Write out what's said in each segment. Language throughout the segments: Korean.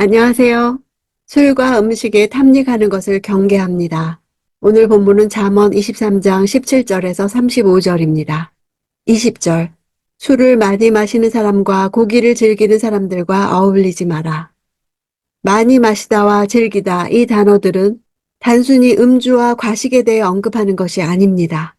안녕하세요. 술과 음식에 탐닉하는 것을 경계합니다. 오늘 본문은 잠언 23장 17절에서 35절입니다. 20절. 술을 많이 마시는 사람과 고기를 즐기는 사람들과 어울리지 마라. 많이 마시다와 즐기다 이 단어들은 단순히 음주와 과식에 대해 언급하는 것이 아닙니다.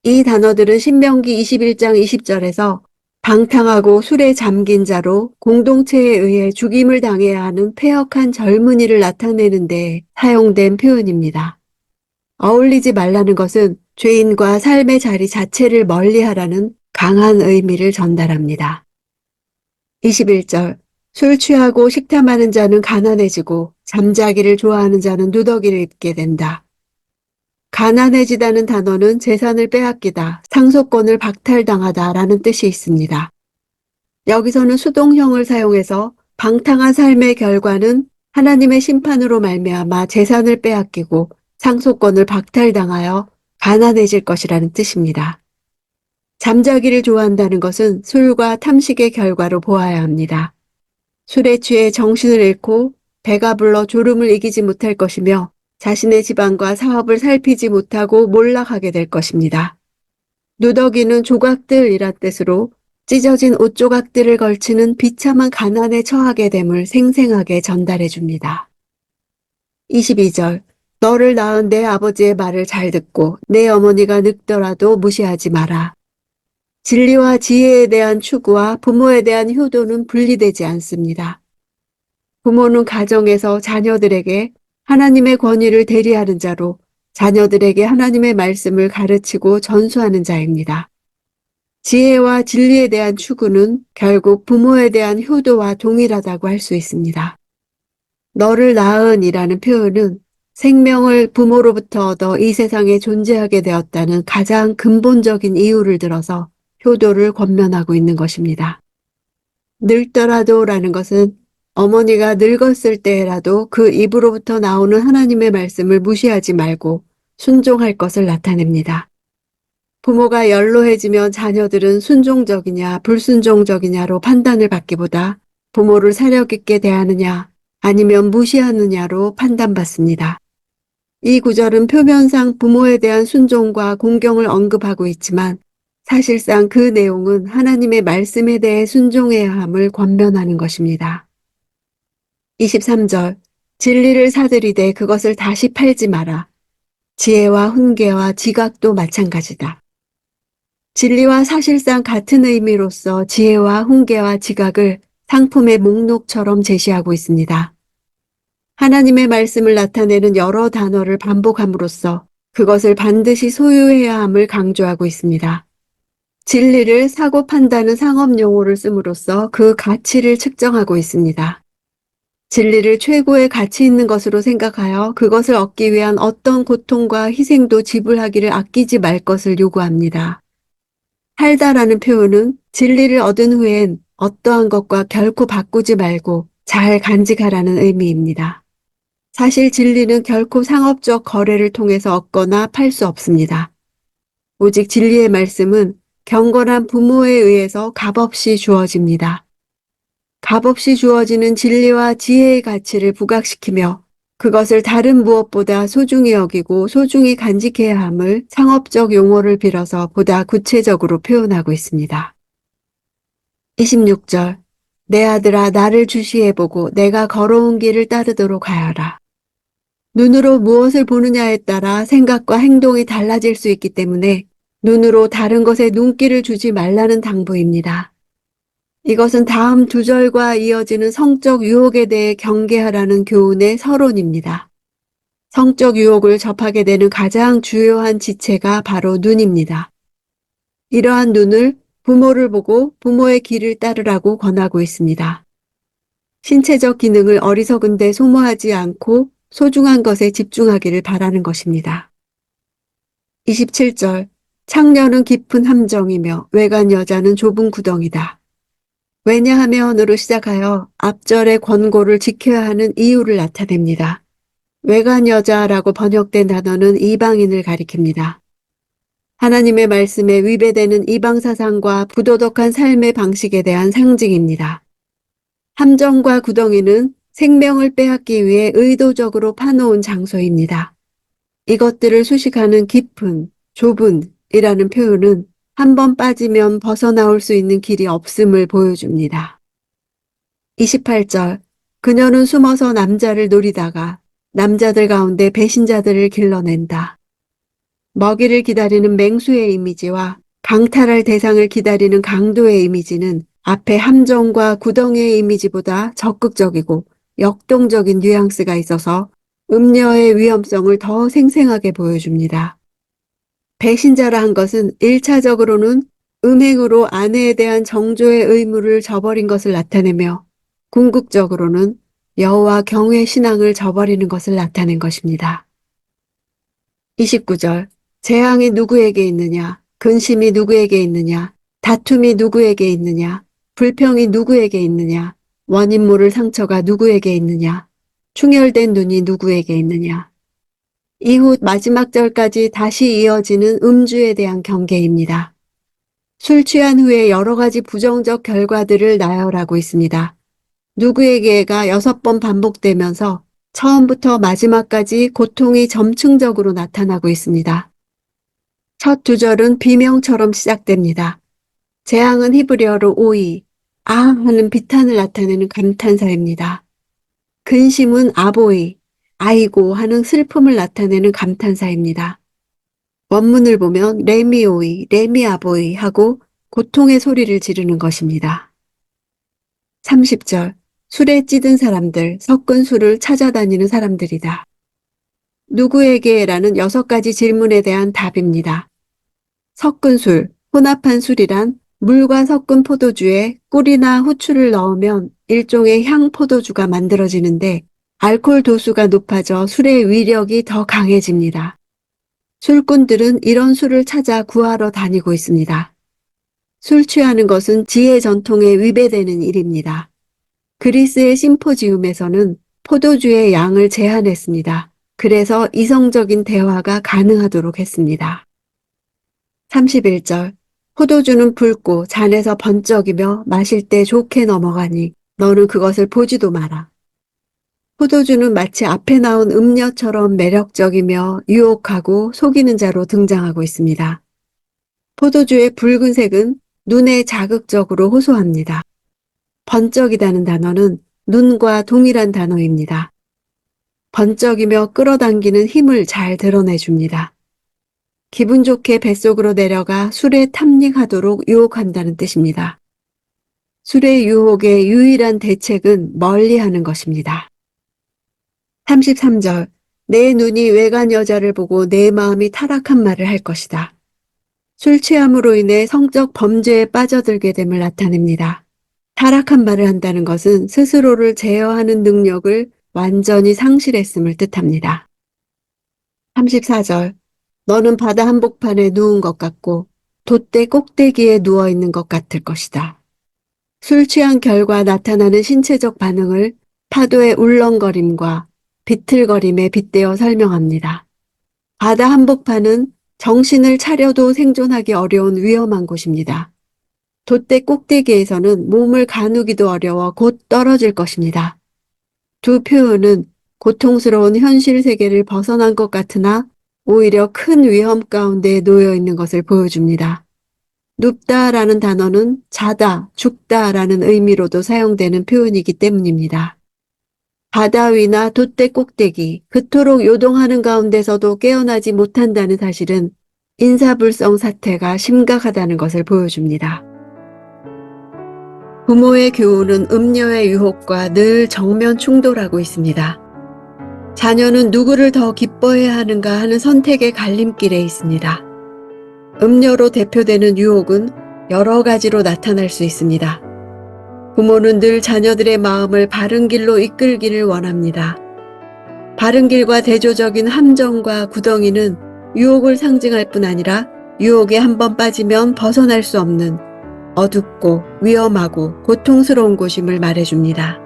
이 단어들은 신명기 21장 20절에서 방탕하고 술에 잠긴 자로 공동체에 의해 죽임을 당해야 하는 패역한 젊은이를 나타내는 데 사용된 표현입니다. 어울리지 말라는 것은 죄인과 삶의 자리 자체를 멀리하라는 강한 의미를 전달합니다. 21절. 술 취하고 식탐하는 자는 가난해지고 잠자기를 좋아하는 자는 누더기를 입게 된다. 가난해지다는 단어는 재산을 빼앗기다, 상속권을 박탈당하다라는 뜻이 있습니다. 여기서는 수동형을 사용해서 방탕한 삶의 결과는 하나님의 심판으로 말미암아 재산을 빼앗기고 상속권을 박탈당하여 가난해질 것이라는 뜻입니다. 잠자기를 좋아한다는 것은 술과 탐식의 결과로 보아야 합니다. 술에 취해 정신을 잃고 배가 불러 졸음을 이기지 못할 것이며 자신의 집안과 사업을 살피지 못하고 몰락하게 될 것입니다. 누더기는 조각들이란 뜻으로 찢어진 옷 조각들을 걸치는 비참한 가난에 처하게 됨을 생생하게 전달해 줍니다. 22절. 너를 낳은 내 아버지의 말을 잘 듣고 내 어머니가 늙더라도 무시하지 마라. 진리와 지혜에 대한 추구와 부모에 대한 효도는 분리되지 않습니다. 부모는 가정에서 자녀들에게 하나님의 권위를 대리하는 자로 자녀들에게 하나님의 말씀을 가르치고 전수하는 자입니다. 지혜와 진리에 대한 추구는 결국 부모에 대한 효도와 동일하다고 할 수 있습니다. 너를 낳은이라는 표현은 생명을 부모로부터 얻어 이 세상에 존재하게 되었다는 가장 근본적인 이유를 들어서 효도를 권면하고 있는 것입니다. 늙더라도라는 것은 어머니가 늙었을 때라도 그 입으로부터 나오는 하나님의 말씀을 무시하지 말고 순종할 것을 나타냅니다. 부모가 연로해지면 자녀들은 순종적이냐 불순종적이냐로 판단을 받기보다 부모를 사려 깊게 대하느냐 아니면 무시하느냐로 판단받습니다. 이 구절은 표면상 부모에 대한 순종과 공경을 언급하고 있지만 사실상 그 내용은 하나님의 말씀에 대해 순종해야 함을 권면하는 것입니다. 23절. 진리를 사들이되 그것을 다시 팔지 마라. 지혜와 훈계와 지각도 마찬가지다. 진리와 사실상 같은 의미로서 지혜와 훈계와 지각을 상품의 목록처럼 제시하고 있습니다. 하나님의 말씀을 나타내는 여러 단어를 반복함으로써 그것을 반드시 소유해야 함을 강조하고 있습니다. 진리를 사고 판다는 상업 용어를 씀으로써 그 가치를 측정하고 있습니다. 진리를 최고의 가치 있는 것으로 생각하여 그것을 얻기 위한 어떤 고통과 희생도 지불하기를 아끼지 말 것을 요구합니다. 살다라는 표현은 진리를 얻은 후엔 어떠한 것과 결코 바꾸지 말고 잘 간직하라는 의미입니다. 사실 진리는 결코 상업적 거래를 통해서 얻거나 팔 수 없습니다. 오직 진리의 말씀은 경건한 부모에 의해서 값없이 주어집니다. 값없이 주어지는 진리와 지혜의 가치를 부각시키며 그것을 다른 무엇보다 소중히 여기고 소중히 간직해야 함을 상업적 용어를 빌어서 보다 구체적으로 표현하고 있습니다. 26절. 내 아들아 나를 주시해보고 내가 걸어온 길을 따르도록 하여라. 눈으로 무엇을 보느냐에 따라 생각과 행동이 달라질 수 있기 때문에 눈으로 다른 것에 눈길을 주지 말라는 당부입니다. 이것은 다음 두 절과 이어지는 성적 유혹에 대해 경계하라는 교훈의 서론입니다. 성적 유혹을 접하게 되는 가장 주요한 지체가 바로 눈입니다. 이러한 눈을 부모를 보고 부모의 길을 따르라고 권하고 있습니다. 신체적 기능을 어리석은 데 소모하지 않고 소중한 것에 집중하기를 바라는 것입니다. 27절. 창녀는 깊은 함정이며 외간 여자는 좁은 구덩이다. 왜냐하면으로 시작하여 앞절의 권고를 지켜야 하는 이유를 나타냅니다. 외간 여자라고 번역된 단어는 이방인을 가리킵니다. 하나님의 말씀에 위배되는 이방 사상과 부도덕한 삶의 방식에 대한 상징입니다. 함정과 구덩이는 생명을 빼앗기 위해 의도적으로 파놓은 장소입니다. 이것들을 수식하는 깊은, 좁은 이라는 표현은 한 번 빠지면 벗어나올 수 있는 길이 없음을 보여줍니다. 28절. 그녀는 숨어서 남자를 노리다가 남자들 가운데 배신자들을 길러낸다. 먹이를 기다리는 맹수의 이미지와 강탈할 대상을 기다리는 강도의 이미지는 앞에 함정과 구덩이의 이미지보다 적극적이고 역동적인 뉘앙스가 있어서 음녀의 위험성을 더 생생하게 보여줍니다. 배신자라 한 것은 1차적으로는 음행으로 아내에 대한 정조의 의무를 저버린 것을 나타내며 궁극적으로는 여호와 경외 신앙을 저버리는 것을 나타낸 것입니다. 29절. 재앙이 누구에게 있느냐? 근심이 누구에게 있느냐? 다툼이 누구에게 있느냐? 불평이 누구에게 있느냐? 원인 모를 상처가 누구에게 있느냐? 충혈된 눈이 누구에게 있느냐? 이후 마지막 절까지 다시 이어지는 음주에 대한 경계입니다. 술 취한 후에 여러 가지 부정적 결과들을 나열하고 있습니다. 누구에게가 6번 반복되면서 처음부터 마지막까지 고통이 점층적으로 나타나고 있습니다. 첫 두 절은 비명처럼 시작됩니다. 재앙은 히브리어로 오이, 아 하는 비탄을 나타내는 감탄사입니다. 근심은 아보이, 아이고 하는 슬픔을 나타내는 감탄사입니다. 원문을 보면 레미오이, 레미아보이 하고 고통의 소리를 지르는 것입니다. 30절. 술에 찌든 사람들, 섞은 술을 찾아다니는 사람들이다. 누구에게라는 6가지 질문에 대한 답입니다. 섞은 술, 혼합한 술이란 물과 섞은 포도주에 꿀이나 후추를 넣으면 일종의 향포도주가 만들어지는데 알코올 도수가 높아져 술의 위력이 더 강해집니다. 술꾼들은 이런 술을 찾아 구하러 다니고 있습니다. 술 취하는 것은 지혜 전통에 위배되는 일입니다. 그리스의 심포지움에서는 포도주의 양을 제한했습니다. 그래서 이성적인 대화가 가능하도록 했습니다. 31절. 포도주는 붉고 잔에서 번쩍이며 마실 때 좋게 넘어가니 너는 그것을 보지도 마라. 포도주는 마치 앞에 나온 음녀처럼 매력적이며 유혹하고 속이는 자로 등장하고 있습니다. 포도주의 붉은색은 눈에 자극적으로 호소합니다. 번쩍이다는 단어는 눈과 동일한 단어입니다. 번쩍이며 끌어당기는 힘을 잘 드러내줍니다. 기분 좋게 뱃속으로 내려가 술에 탐닉하도록 유혹한다는 뜻입니다. 술의 유혹의 유일한 대책은 멀리하는 것입니다. 33절. 내 눈이 외간 여자를 보고 내 마음이 타락한 말을 할 것이다. 술 취함으로 인해 성적 범죄에 빠져들게 됨을 나타냅니다. 타락한 말을 한다는 것은 스스로를 제어하는 능력을 완전히 상실했음을 뜻합니다. 34절. 너는 바다 한복판에 누운 것 같고 돛대 꼭대기에 누워 있는 것 같을 것이다. 술 취한 결과 나타나는 신체적 반응을 파도의 울렁거림과 비틀거림에 빗대어 설명합니다. 바다 한복판은 정신을 차려도 생존하기 어려운 위험한 곳입니다. 돛대 꼭대기에서는 몸을 가누기도 어려워 곧 떨어질 것입니다. 두 표현은 고통스러운 현실 세계를 벗어난 것 같으나 오히려 큰 위험 가운데 놓여 있는 것을 보여줍니다. 눕다라는 단어는 자다, 죽다라는 의미로도 사용되는 표현이기 때문입니다. 바다 위나 돛대 꼭대기, 그토록 요동하는 가운데서도 깨어나지 못한다는 사실은 인사불성 사태가 심각하다는 것을 보여줍니다. 부모의 교훈은 음녀의 유혹과 늘 정면 충돌하고 있습니다. 자녀는 누구를 더 기뻐해야 하는가 하는 선택의 갈림길에 있습니다. 음녀로 대표되는 유혹은 여러 가지로 나타날 수 있습니다. 부모는 늘 자녀들의 마음을 바른 길로 이끌기를 원합니다. 바른 길과 대조적인 함정과 구덩이는 유혹을 상징할 뿐 아니라 유혹에 한번 빠지면 벗어날 수 없는 어둡고 위험하고 고통스러운 곳임을 말해줍니다.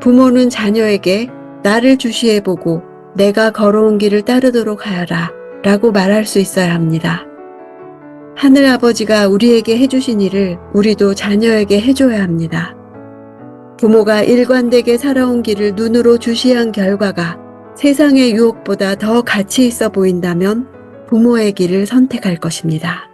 부모는 자녀에게 나를 주시해보고 내가 걸어온 길을 따르도록 하여라 라고 말할 수 있어야 합니다. 하늘아버지가 우리에게 해주신 일을 우리도 자녀에게 해줘야 합니다. 부모가 일관되게 살아온 길을 눈으로 주시한 결과가 세상의 유혹보다 더 가치 있어 보인다면 부모의 길을 선택할 것입니다.